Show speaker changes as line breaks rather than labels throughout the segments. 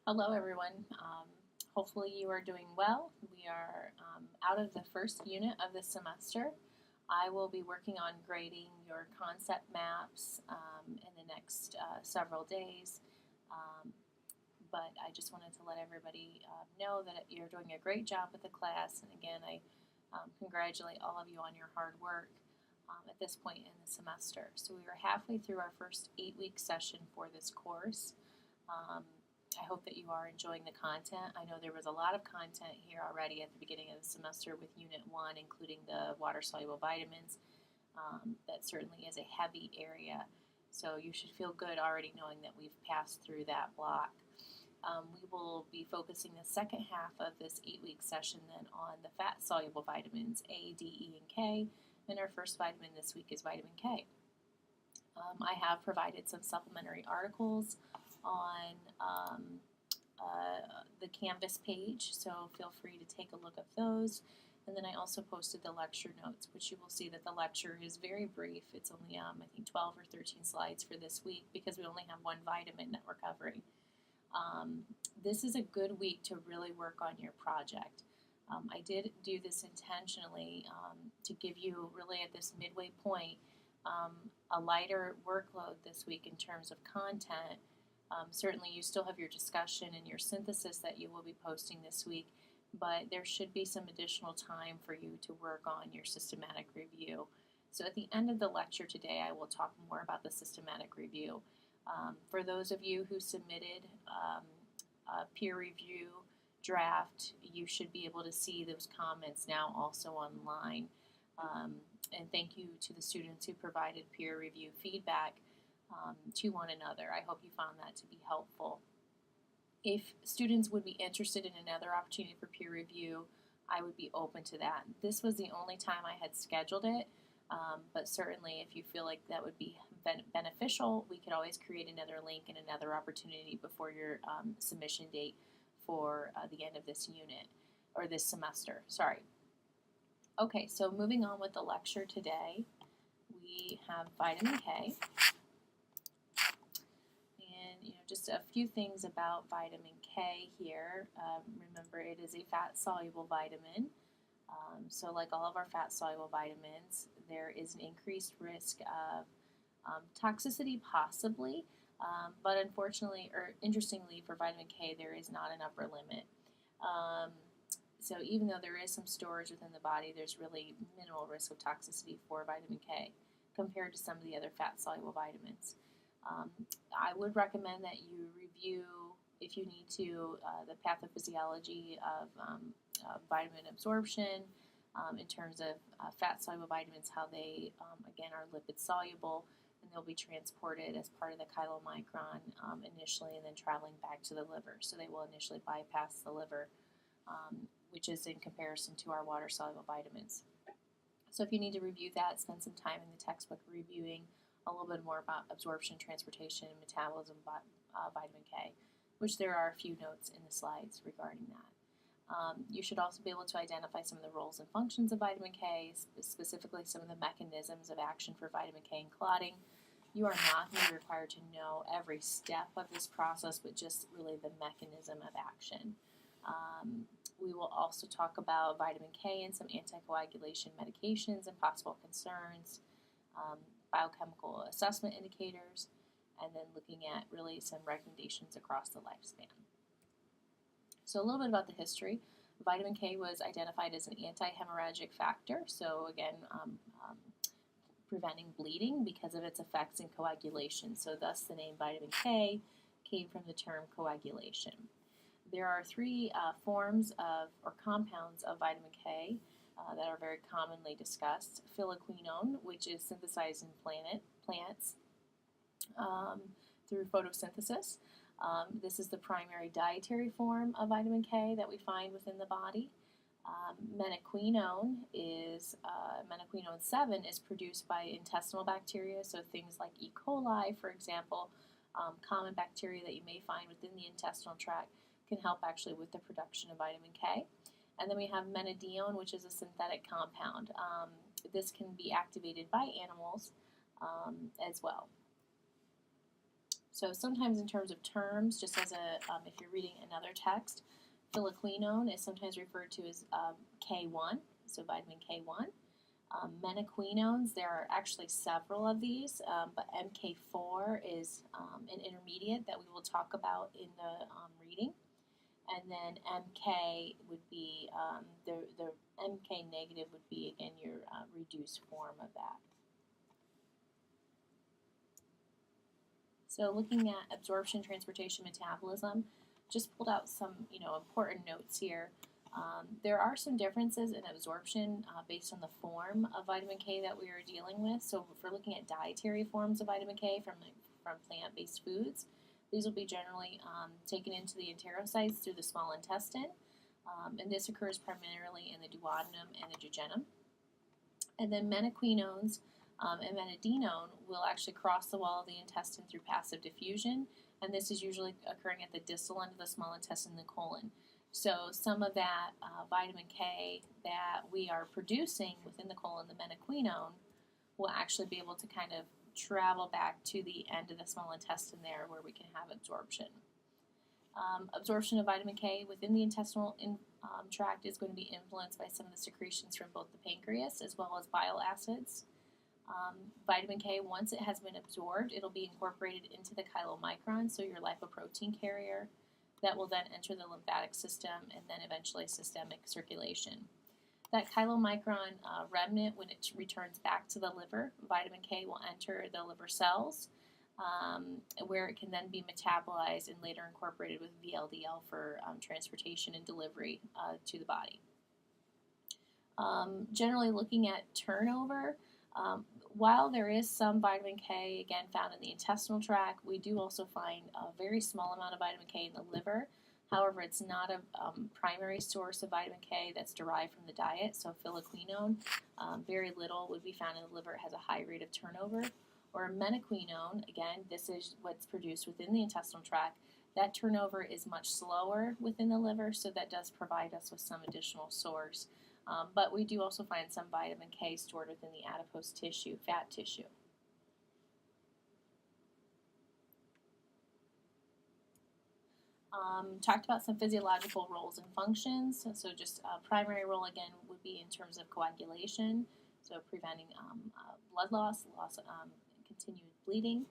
Hello, everyone. Hopefully, you are doing well. We are out of the first unit of the semester. I will be working on grading your concept maps in the next several days. But I just wanted to let everybody know that you're doing a great job with the class. And again, I congratulate all of you on your hard work at this point in the semester. So we are halfway through our first 8-week session for this course. I hope that you are enjoying the content. I know there was a lot of content here already at the beginning of the semester with Unit 1, including the water-soluble vitamins. That certainly is a heavy area, so you should feel good already knowing that we've passed through that block. We will be focusing the second half of this 8-week session then on the fat-soluble vitamins A, D, E, and K, and our first vitamin this week is vitamin K. I have provided some supplementary articles on the Canvas page, so feel free to take a look at those. And then I also posted the lecture notes, which you will see that the lecture is very brief. It's only, I think, 12 or 13 slides for this week because we only have one vitamin that we're covering. This is a good week to really work on your project. I did do this intentionally to give you, really at this midway point, a lighter workload this week in terms of content. Certainly you still have your discussion and your synthesis that you will be posting this week, but there should be some additional time for you to work on your systematic review. So at the end of the lecture today, I will talk more about the systematic review. For those of you who submitted a peer review draft, you should be able to see those comments now also online. And thank you to the students who provided peer review feedback to one another. I hope you found that to be helpful. If students would be interested in another opportunity for peer review, I would be open to that. This was the only time I had scheduled it, but certainly if you feel like that would be beneficial, we could always create another link and another opportunity before your submission date for the end of this unit, or this semester, sorry. Okay, so moving on with the lecture today, we have vitamin K. Just a few things about vitamin K here. Remember, it is a fat-soluble vitamin. So like all of our fat-soluble vitamins, there is an increased risk of toxicity possibly, but unfortunately, or interestingly for vitamin K, there is not an upper limit. So even though there is some storage within the body, there's really minimal risk of toxicity for vitamin K compared to some of the other fat-soluble vitamins. I would recommend that you review, if you need to, the pathophysiology of vitamin absorption in terms of fat-soluble vitamins, how they, again, are lipid-soluble, and they'll be transported as part of the chylomicron initially and then traveling back to the liver. So they will initially bypass the liver, which is in comparison to our water-soluble vitamins. So if you need to review that, spend some time in the textbook reviewing a little bit more about absorption, transportation, and metabolism of vitamin K, which there are a few notes in the slides regarding that. You should also be able to identify some of the roles and functions of vitamin K, specifically some of the mechanisms of action for vitamin K and clotting. You are not going to be required to know every step of this process, but just really the mechanism of action. We will also talk about vitamin K and some anticoagulation medications and possible concerns, biochemical assessment indicators, and then looking at really some recommendations across the lifespan. So a little bit about the history. Vitamin K was identified as an anti-hemorrhagic factor, so again, preventing bleeding because of its effects in coagulation. So thus the name vitamin K came from the term coagulation. There are three forms of, or compounds of vitamin K that are very commonly discussed. Phylloquinone, which is synthesized in plants through photosynthesis. This is the primary dietary form of vitamin K that we find within the body. Menaquinone is, menaquinone 7 is produced by intestinal bacteria, so things like E. coli, for example, common bacteria that you may find within the intestinal tract can help actually with the production of vitamin K. And then we have menadione, which is a synthetic compound. This can be activated by animals as well. So sometimes in terms of terms, just as if you're reading another text, phylloquinone is sometimes referred to as K1, so vitamin K1. Menaquinones, there are actually several of these, but MK4 is an intermediate that we will talk about in the reading. And then MK would be, the MK negative would be, again, your reduced form of that. So looking at absorption, transportation, metabolism, just pulled out some important notes here. There are some differences in absorption based on the form of vitamin K that we are dealing with. So if we're looking at dietary forms of vitamin K from plant-based foods, these will be generally taken into the enterocytes through the small intestine, and this occurs primarily in the duodenum and the jejunum. And then menaquinones and menadenone will actually cross the wall of the intestine through passive diffusion, and this is usually occurring at the distal end of the small intestine, the colon. So some of that vitamin K that we are producing within the colon, the menaquinone, will actually be able to kind of travel back to the end of the small intestine there where we can have absorption. Absorption of vitamin K within the intestinal tract is going to be influenced by some of the secretions from both the pancreas as well as bile acids. Vitamin K, once it has been absorbed, it'll be incorporated into the chylomicron, so your lipoprotein carrier, that will then enter the lymphatic system and then eventually systemic circulation. That chylomicron remnant, when it returns back to the liver, vitamin K will enter the liver cells, where it can then be metabolized and later incorporated with VLDL for transportation and delivery to the body. Generally looking at turnover, while there is some vitamin K, again, found in the intestinal tract, we do also find a very small amount of vitamin K in the liver. However, it's not a primary source of vitamin K that's derived from the diet, so phylloquinone, very little would be found in the liver. It has a high rate of turnover. Or menaquinone, again, this is what's produced within the intestinal tract. That turnover is much slower within the liver, so that does provide us with some additional source. But we do also find some vitamin K stored within the adipose tissue, fat tissue. Talked about some physiological roles and functions. So just primary role, again, would be in terms of coagulation, so preventing blood loss, continued bleeding.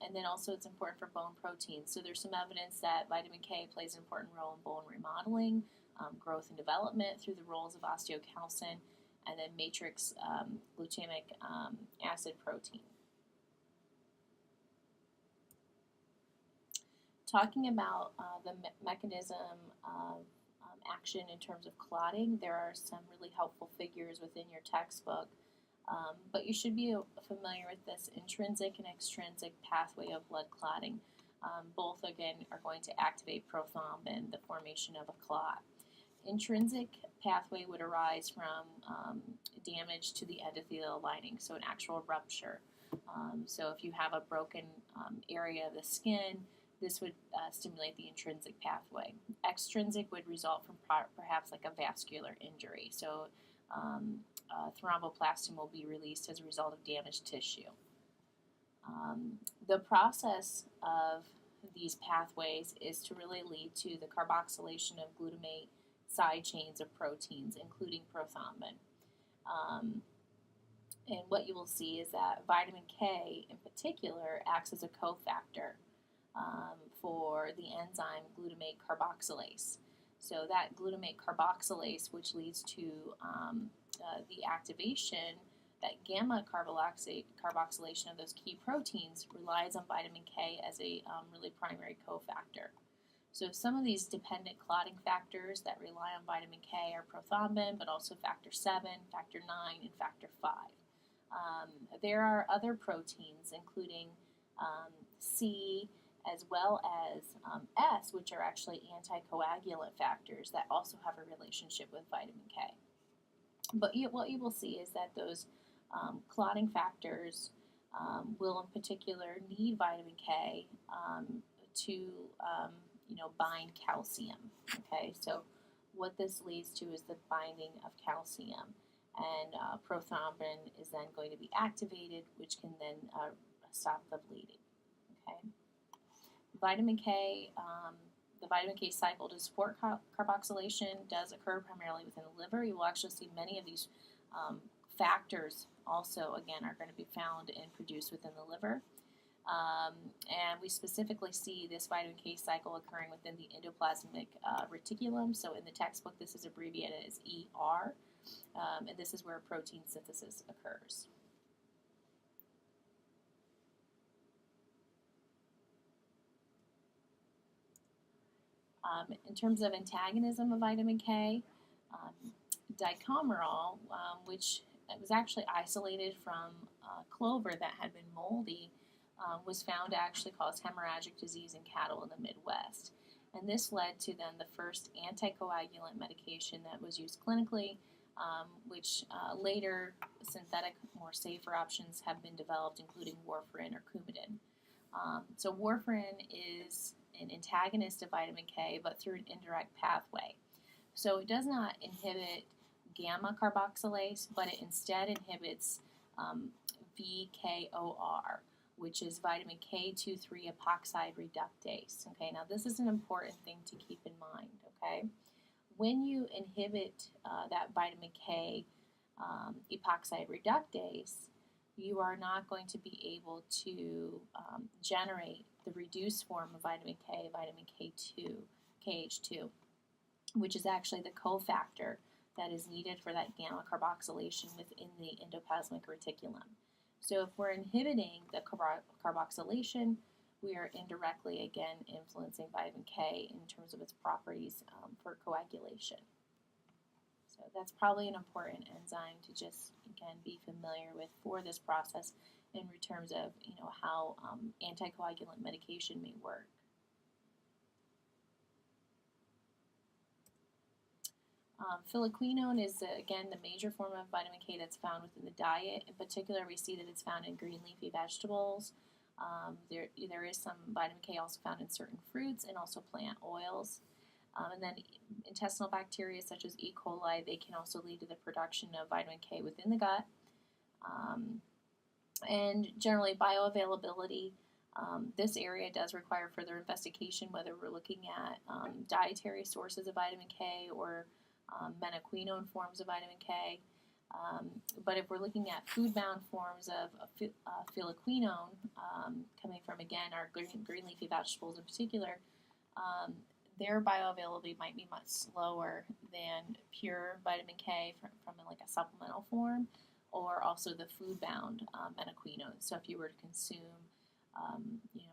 And then also it's important for bone protein. So there's some evidence that vitamin K plays an important role in bone remodeling, growth and development through the roles of osteocalcin, and then matrix glutamic acid protein. Talking about the mechanism of action in terms of clotting, there are some really helpful figures within your textbook, but you should be familiar with this intrinsic and extrinsic pathway of blood clotting. Both, again, are going to activate prothrombin, the formation of a clot. Intrinsic pathway would arise from damage to the endothelial lining, so an actual rupture. So if you have a broken area of the skin, this would stimulate the intrinsic pathway. Extrinsic would result from perhaps like a vascular injury. So thromboplastin will be released as a result of damaged tissue. The process of these pathways is to really lead to the carboxylation of glutamate side chains of proteins, including prothrombin. And what you will see is that vitamin K in particular acts as a cofactor for the enzyme glutamate carboxylase. So that glutamate carboxylase, which leads to the activation, that gamma carboxylation of those key proteins, relies on vitamin K as a really primary cofactor. So some of these dependent clotting factors that rely on vitamin K are prothrombin, but also factor 7, factor 9, and factor 5. There are other proteins, including C, as well as S, which are actually anticoagulant factors that also have a relationship with vitamin K. But what you will see is that those clotting factors will in particular need vitamin K to bind calcium. Okay, so what this leads to is the binding of calcium, and prothrombin is then going to be activated, which can then stop the bleeding. Okay. Vitamin K, the vitamin K cycle to support carboxylation does occur primarily within the liver. You will actually see many of these factors also, again, are going to be found and produced within the liver. And we specifically see this vitamin K cycle occurring within the endoplasmic reticulum. So in the textbook, this is abbreviated as ER, and this is where protein synthesis occurs. In terms of antagonism of vitamin K, dicomerol, which was actually isolated from clover that had been moldy, was found to actually cause hemorrhagic disease in cattle in the Midwest. And this led to then the first anticoagulant medication that was used clinically, which later synthetic, more safer options have been developed, including warfarin or Coumadin. So warfarin is an antagonist of vitamin K, but through an indirect pathway. So it does not inhibit gamma carboxylase, but it instead inhibits VKOR, which is vitamin K2,3 epoxide reductase. Okay, now this is an important thing to keep in mind. Okay, when you inhibit that vitamin K epoxide reductase, you are not going to be able to generate the reduced form of vitamin K, vitamin K2, KH2, which is actually the cofactor that is needed for that gamma carboxylation within the endoplasmic reticulum. So if we're inhibiting the carboxylation, we are indirectly, again, influencing vitamin K in terms of its properties for coagulation. So that's probably an important enzyme to just, again, be familiar with for this process in terms of, how anticoagulant medication may work. Phylloquinone is, again, the major form of vitamin K that's found within the diet. In particular, we see that it's found in green leafy vegetables. There is some vitamin K also found in certain fruits and also plant oils. And then intestinal bacteria such as E. coli, they can also lead to the production of vitamin K within the gut. And generally, bioavailability, this area does require further investigation, whether we're looking at dietary sources of vitamin K or menaquinone forms of vitamin K. But if we're looking at food-bound forms of phylloquinone, coming from, again, our green leafy vegetables in particular, their bioavailability might be much slower than pure vitamin K from like a supplemental form, or also the food-bound menaquinone. So if you were to consume,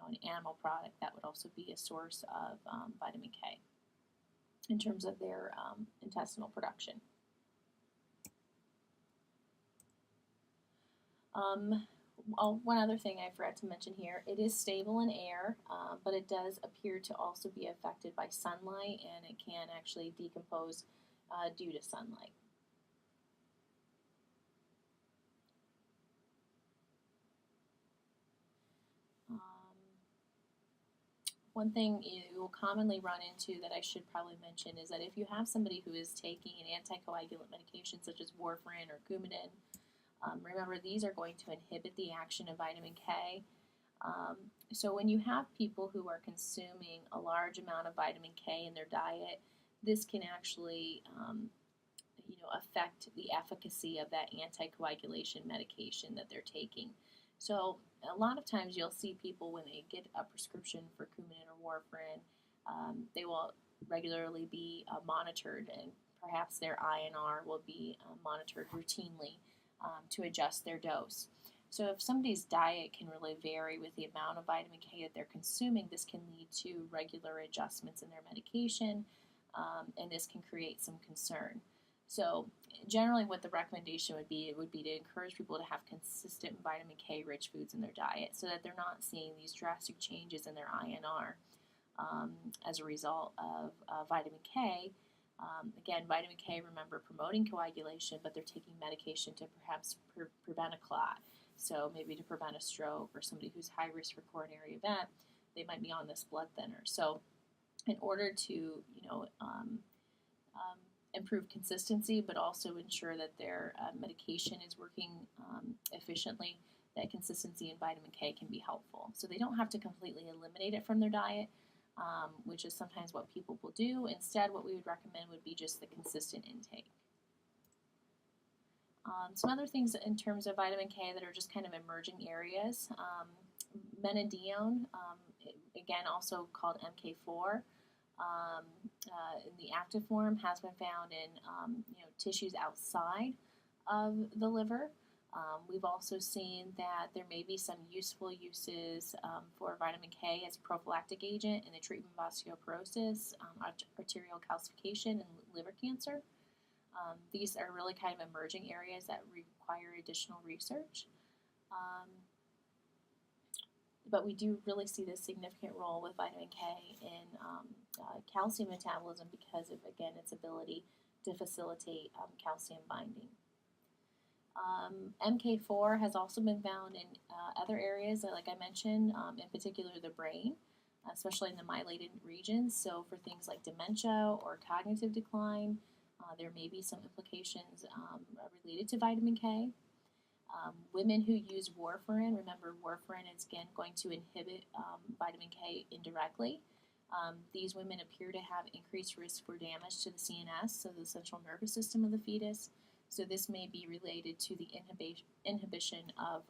an animal product, that would also be a source of vitamin K in terms of their intestinal production. One other thing I forgot to mention here, it is stable in air, but it does appear to also be affected by sunlight, and it can actually decompose due to sunlight. One thing you will commonly run into that I should probably mention is that if you have somebody who is taking an anticoagulant medication such as warfarin or Coumadin, remember these are going to inhibit the action of vitamin K. So when you have people who are consuming a large amount of vitamin K in their diet, this can actually affect the efficacy of that anticoagulation medication that they're taking. So a lot of times you'll see people when they get a prescription for Coumadin or warfarin, they will regularly be monitored, and perhaps their INR will be monitored routinely to adjust their dose. So if somebody's diet can really vary with the amount of vitamin K that they're consuming, this can lead to regular adjustments in their medication, and this can create some concern. So generally what the recommendation would be to encourage people to have consistent vitamin K rich foods in their diet so that they're not seeing these drastic changes in their INR as a result of vitamin K. Again, vitamin K, remember, promoting coagulation, but they're taking medication to perhaps prevent a clot. So maybe to prevent a stroke, or somebody who's high risk for coronary event, they might be on this blood thinner. So in order to, improve consistency, but also ensure that their medication is working efficiently, that consistency in vitamin K can be helpful. So they don't have to completely eliminate it from their diet, which is sometimes what people will do. Instead, what we would recommend would be just the consistent intake. Some other things in terms of vitamin K that are just kind of emerging areas. Menadione, again also called MK4, in the active form has been found in tissues outside of the liver. We've also seen that there may be some useful uses for vitamin K as a prophylactic agent in the treatment of osteoporosis, arterial calcification, and liver cancer. These are really kind of emerging areas that require additional research. But we do really see this significant role with vitamin K in calcium metabolism because of, again, its ability to facilitate calcium binding. MK4 has also been found in other areas, like I mentioned, in particular the brain, especially in the myelinated regions. So for things like dementia or cognitive decline, there may be some implications related to vitamin K. Women who use warfarin, remember warfarin is again going to inhibit vitamin K indirectly. These women appear to have increased risk for damage to the CNS, so the central nervous system of the fetus. So this may be related to the inhibition of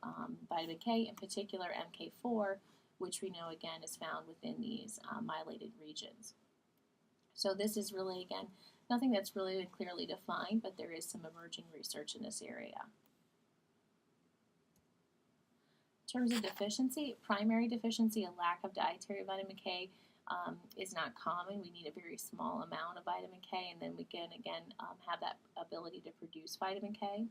vitamin K, in particular MK4, which we know again is found within these myelinated regions. So this is really, again, nothing that's really been clearly defined, but there is some emerging research in this area. In terms of deficiency, primary deficiency, a lack of dietary vitamin K is not common. We need a very small amount of vitamin K, and then we can, again, have that ability to produce vitamin K.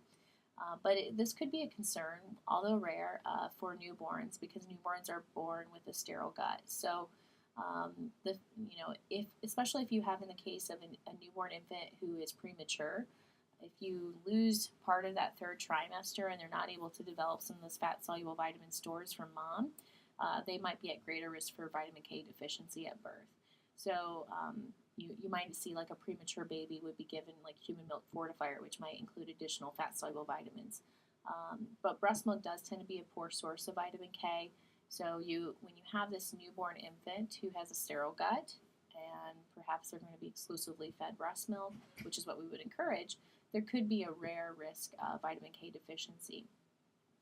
But this could be a concern, although rare, for newborns because newborns are born with a sterile gut. So, especially if you have in the case of a newborn infant who is premature, if you lose part of that third trimester and they're not able to develop some of those fat-soluble vitamin stores from mom, they might be at greater risk for vitamin K deficiency at birth. So you might see like a premature baby would be given like human milk fortifier, which might include additional fat-soluble vitamins. But breast milk does tend to be a poor source of vitamin K. So when you have this newborn infant who has a sterile gut, and perhaps they're going to be exclusively fed breast milk, which is what we would encourage, there could be a rare risk of vitamin K deficiency.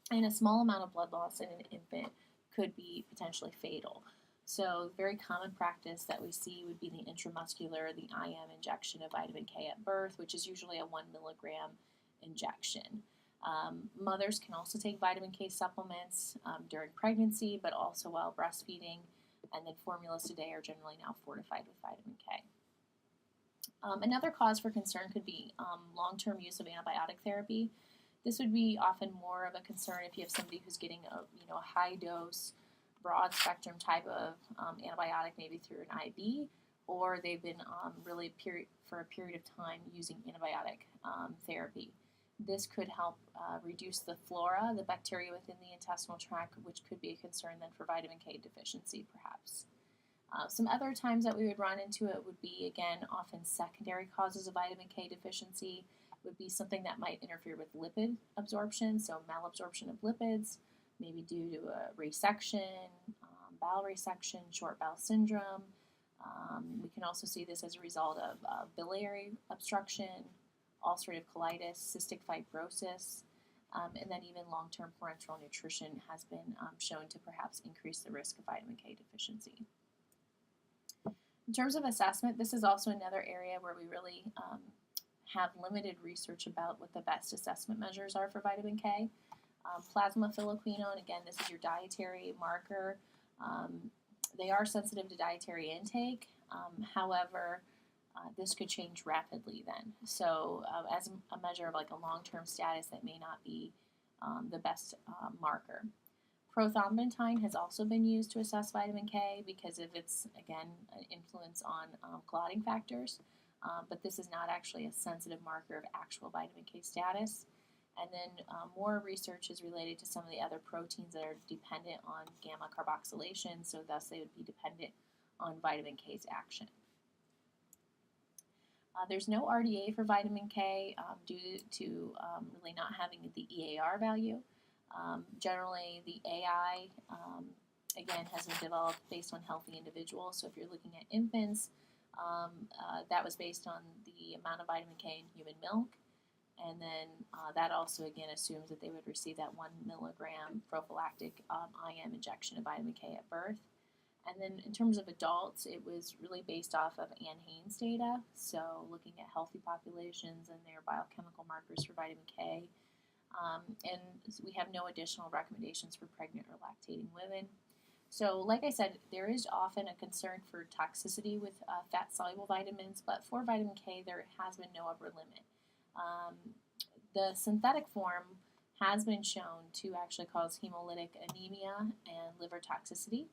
And a small amount of blood loss in an infant could be potentially fatal. So very common practice that we see would be the intramuscular, the IM injection of vitamin K at birth, which is usually a 1 milligram injection. Mothers can also take vitamin K supplements during pregnancy, but also while breastfeeding. And then formulas today are generally now fortified with vitamin K. Another cause for concern could be long-term use of antibiotic therapy. This would be often more of a concern if you have somebody who's getting a high-dose, broad-spectrum type of antibiotic, maybe through an IV, or they've been really for a period of time using antibiotic therapy. This could help reduce the flora, the bacteria within the intestinal tract, which could be a concern then for vitamin K deficiency, perhaps. Some other times that we would run into it would be, again, often secondary causes of vitamin K deficiency. Would be something that might interfere with lipid absorption, so malabsorption of lipids, maybe due to a resection, bowel resection, short bowel syndrome. We can also see this as a result of biliary obstruction, ulcerative colitis, cystic fibrosis, and then even long-term parenteral nutrition has been shown to perhaps increase the risk of vitamin K deficiency. In terms of assessment, this is also another area where we really have limited research about what the best assessment measures are for vitamin K. Plasma phyloquinone, again, this is your dietary marker. They are sensitive to dietary intake. However, this could change rapidly then. So as a measure of like a long-term status, that may not be the best marker. Prothrombin has also been used to assess vitamin K because of its, again, influence on clotting factors. But this is not actually a sensitive marker of actual vitamin K status. And then more research is related to some of the other proteins that are dependent on gamma carboxylation, so thus they would be dependent on vitamin K's action. There's no RDA for vitamin K due to really not having the EAR value. Generally, the AI, again, has been developed based on healthy individuals. So if you're looking at infants, that was based on the amount of vitamin K in human milk. And then that also, again, assumes that they would receive that 1 milligram prophylactic IM injection of vitamin K at birth. And then in terms of adults, it was really based off of Ann Haynes data, so looking at healthy populations and their biochemical markers for vitamin K. And we have no additional recommendations for pregnant or lactating women. So like I said, there is often a concern for toxicity with fat-soluble vitamins, but for vitamin K, there has been no upper limit. The synthetic form has been shown to actually cause hemolytic anemia and liver toxicity.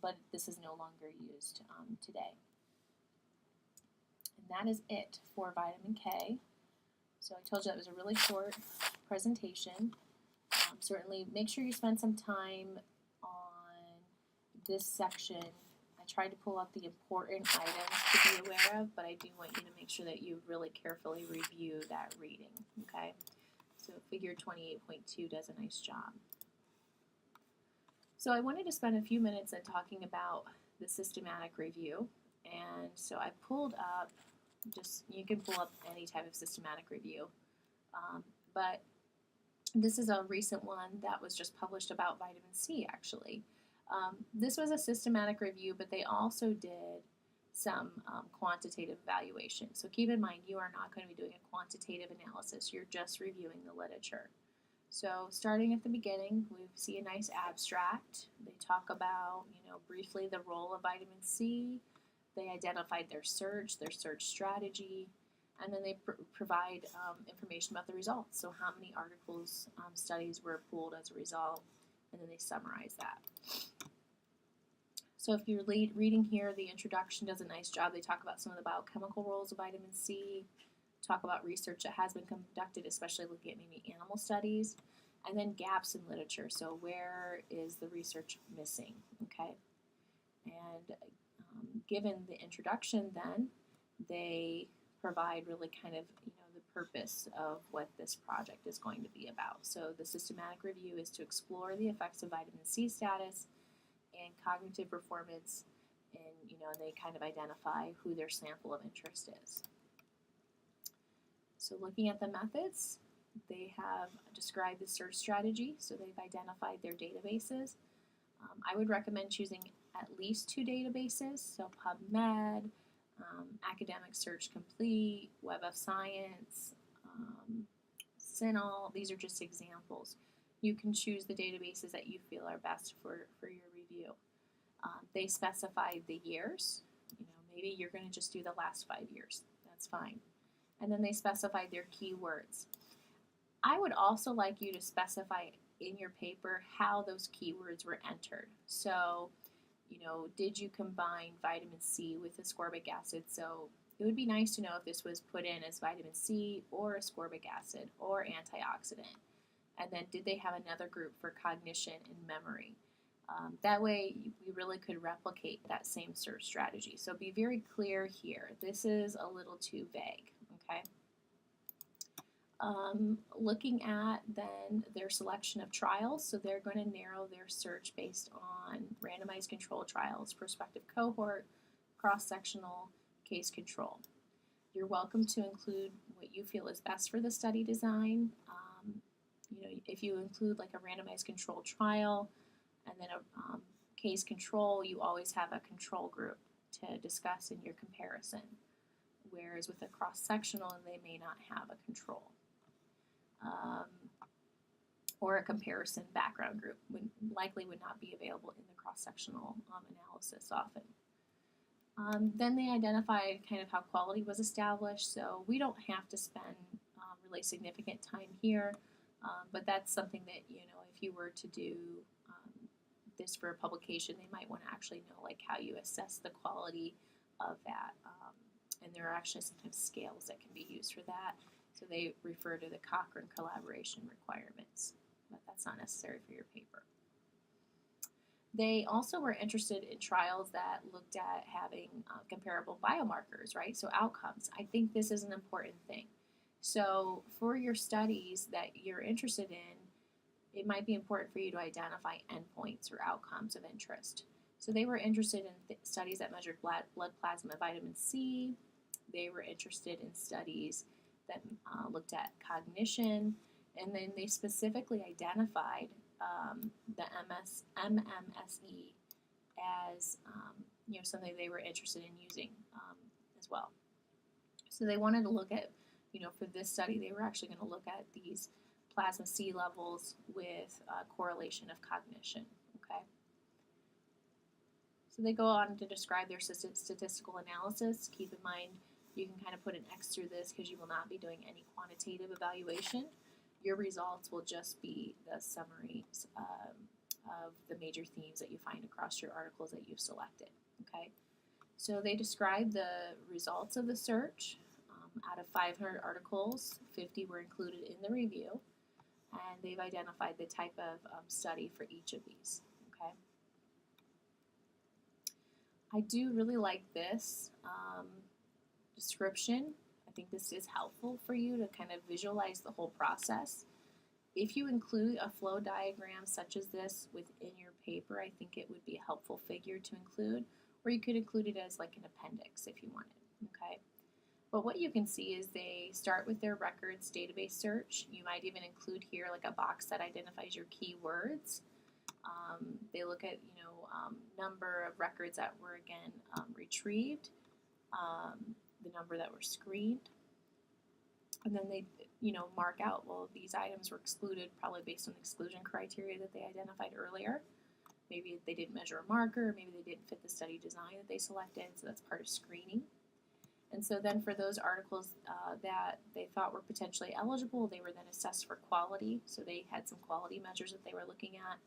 But this is no longer used today. And that is it for vitamin K. So I told you that was a really short presentation. Certainly make sure you spend some time on this section. I tried to pull out the important items to be aware of, but I do want you to make sure that you really carefully review that reading. Okay? So figure 28.2 does a nice job. So I wanted to spend a few minutes on talking about the systematic review. And so I pulled up, you can pull up any type of systematic review. But this is a recent one that was just published about vitamin C, actually. This was a systematic review, but they also did some quantitative evaluation. So keep in mind, you are not going to be doing a quantitative analysis. You're just reviewing the literature. So starting at the beginning, we see a nice abstract. They talk about, briefly the role of vitamin C. They identified their search strategy, and then they provide information about the results. So how many articles, studies were pulled as a result, and then they summarize that. So if you're reading here, the introduction does a nice job. They talk about some of the biochemical roles of vitamin C, talk about research that has been conducted, especially looking at maybe animal studies, and then gaps in literature. So where is the research missing, okay? And given the introduction then, they provide really kind of, the purpose of what this project is going to be about. So the systematic review is to explore the effects of vitamin C status and cognitive performance, and, they kind of identify who their sample of interest is. So looking at the methods, they have described the search strategy, so they've identified their databases. I would recommend choosing at least 2 databases, so PubMed, Academic Search Complete, Web of Science, CINAHL. These are just examples. You can choose the databases that you feel are best for your review. They specified the years. Maybe you're going to just do the last 5 years. That's fine. And then they specified their keywords. I would also like you to specify in your paper how those keywords were entered. So, did you combine vitamin C with ascorbic acid? So it would be nice to know if this was put in as vitamin C or ascorbic acid or antioxidant. And then did they have another group for cognition and memory? That way we really could replicate that same search strategy. So be very clear here. This is a little too vague, okay? Looking at then their selection of trials, so they're going to narrow their search based on randomized control trials, prospective cohort, cross-sectional, case control. You're welcome to include what you feel is best for the study design. If you include like a randomized control trial and then a case control, you always have a control group to discuss in your comparison. Whereas with a cross-sectional, they may not have a control. Or a comparison background group likely would not be available in the cross-sectional analysis often. Then they identified kind of how quality was established, so we don't have to spend really significant time here, but that's something that, if you were to do this for a publication, they might want to actually know like how you assess the quality of that, and there are actually sometimes scales that can be used for that. So they refer to the Cochrane collaboration requirements, but that's not necessary for your paper. They also were interested in trials that looked at having comparable biomarkers, right? So outcomes. I think this is an important thing. So for your studies that you're interested in, it might be important for you to identify endpoints or outcomes of interest. So they were interested in studies that measured blood plasma vitamin C. They were interested in studies that looked at cognition, and then they specifically identified the MMSE as something they were interested in using as well. So they wanted to look at, for this study, they were actually going to look at these plasma C levels with correlation of cognition. Okay. So they go on to describe their statistical analysis. Keep in mind, you can kind of put an X through this because you will not be doing any quantitative evaluation. Your results will just be the summaries of the major themes that you find across your articles that you've selected. Okay. So they describe the results of the search. Out of 500 articles, 50 were included in the review, and they've identified the type of study for each of these. Okay. I do really like this description. I think this is helpful for you to kind of visualize the whole process. If you include a flow diagram such as this within your paper, I think it would be a helpful figure to include, or you could include it as like an appendix if you wanted. Okay. But what you can see is they start with their records database search. You might even include here like a box that identifies your keywords. They look at number of records that were again retrieved, the number that were screened, and then they mark out, well, these items were excluded probably based on the exclusion criteria that they identified earlier. Maybe they didn't measure a marker, maybe they didn't fit the study design that they selected, so that's part of screening. And so then for those articles that they thought were potentially eligible, they were then assessed for quality. So they had some quality measures that they were looking at.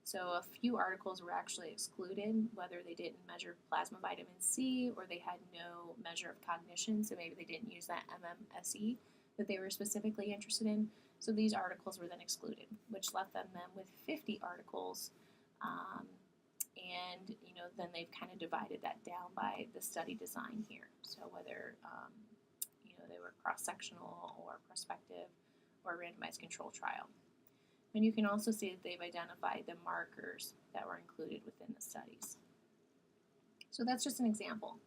So a few articles were actually excluded, whether they didn't measure plasma vitamin C or they had no measure of cognition, so maybe they didn't use that MMSE that they were specifically interested in. So these articles were then excluded, which left them then with 50 articles. And then they've kind of divided that down by the study design here. So whether they were cross-sectional or prospective or randomized control trial. And you can also see that they've identified the markers that were included within the studies. So that's just an example.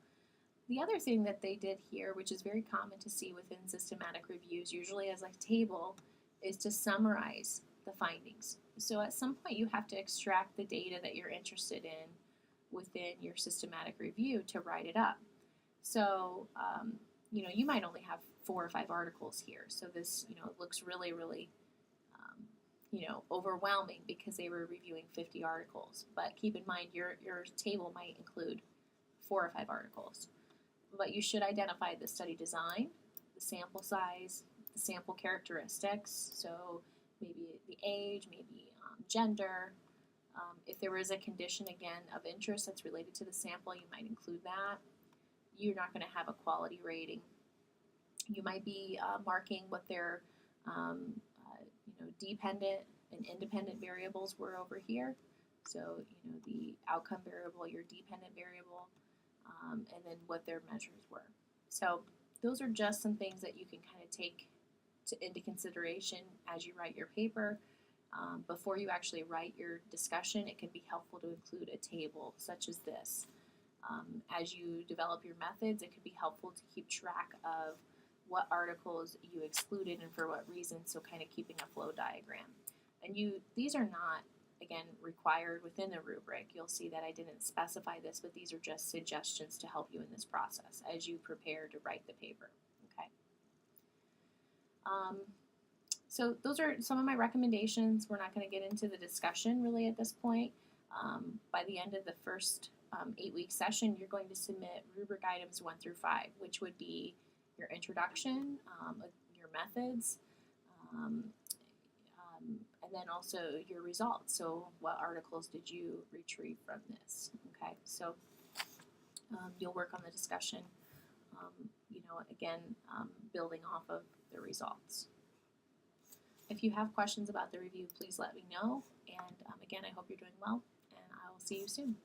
The other thing that they did here, which is very common to see within systematic reviews, usually as a table, is to summarize the findings. So at some point you have to extract the data that you're interested in within your systematic review to write it up. So, you might only have 4 or 5 articles here. So this, looks really, really, overwhelming because they were reviewing 50 articles. But keep in mind your table might include 4 or 5 articles. But you should identify the study design, the sample size, the sample characteristics. So maybe the age, maybe gender. If there is a condition, again, of interest that's related to the sample, you might include that. You're not going to have a quality rating. You might be marking what their dependent and independent variables were over here. So, the outcome variable, your dependent variable, and then what their measures were. So those are just some things that you can kind of take into consideration as you write your paper. Before you actually write your discussion, it can be helpful to include a table such as this. As you develop your methods, it can be helpful to keep track of what articles you excluded and for what reason, so kind of keeping a flow diagram. And these are not, again, required within the rubric. You'll see that I didn't specify this, but these are just suggestions to help you in this process as you prepare to write the paper. Okay. So those are some of my recommendations. We're not going to get into the discussion really at this point. By the end of the first 8-week session, you're going to submit rubric items 1 through 5, which would be your introduction, your methods, and then also your results. So what articles did you retrieve from this? Okay, so you'll work on the discussion, again, building off of the results. If you have questions about the review, please let me know. And again, I hope you're doing well, and I will see you soon.